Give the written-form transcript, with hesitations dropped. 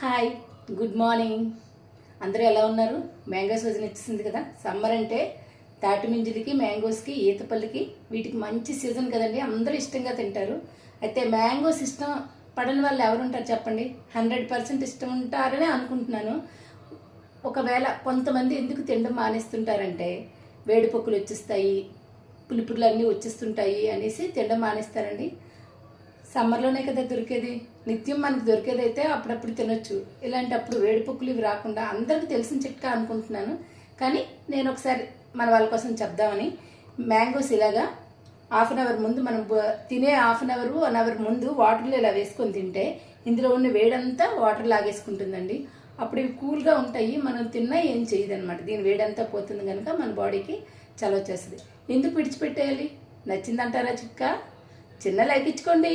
Hi, good morning. అందరూ ఎలా ఉన్నారు? మ్యాంగోస్ సీజన్ వచ్చింది కదా. సమ్మర్ అంటే తాటిమింజలకి, మ్యాంగోస్కి, ఈతపల్లికి వీటికి మంచి సీజన్ కదండి. అందరూ ఇష్టంగా తింటారు. అయితే మ్యాంగోస్ ఇష్టం పడని వాళ్ళు ఎవరు ఉంటారు చెప్పండి? 100% ఇష్టం ఉంటారని అనుకుంటున్నాను. ఒకవేళ కొంతమంది ఎందుకు తినడం మానేస్తుంటారంటే వేడిపొక్కులు వచ్చేస్తాయి, పులుపులు అన్నీ వచ్చేస్తుంటాయి అనేసి తినడం మానేస్తారండి. సమ్మర్లోనే కదా దొరికేది, నిత్యం మనకు దొరికేది అయితే అప్పుడప్పుడు తినొచ్చు. ఇలాంటప్పుడు వేడిపొక్కులు ఇవి రాకుండా అందరికీ తెలిసిన చిట్కా అనుకుంటున్నాను. కానీ నేను ఒకసారి మన వాళ్ళ కోసం చెప్దామని మ్యాంగోస్ ఇలాగా హాఫ్ అన్ అవర్ ముందు మనం తినే హాఫ్ అన్ అవర్ 1 అవర్ ముందు వాటర్లో ఇలా వేసుకొని తింటే ఇందులో ఉన్న వేడంతా వాటర్ లాగేసుకుంటుందండి. అప్పుడు ఇవి కూల్గా ఉంటాయి, మనం తిన్నా ఏం చేయదన్నమాట. దీని వేడంతా పోతుంది కనుక మన బాడీకి చలవ చేస్తుంది. ఎందుకు విడిచిపెట్టేయాలి? నచ్చిందంటారా చిట్కా? చిన్న లైక్ ఇచ్చుకోండి.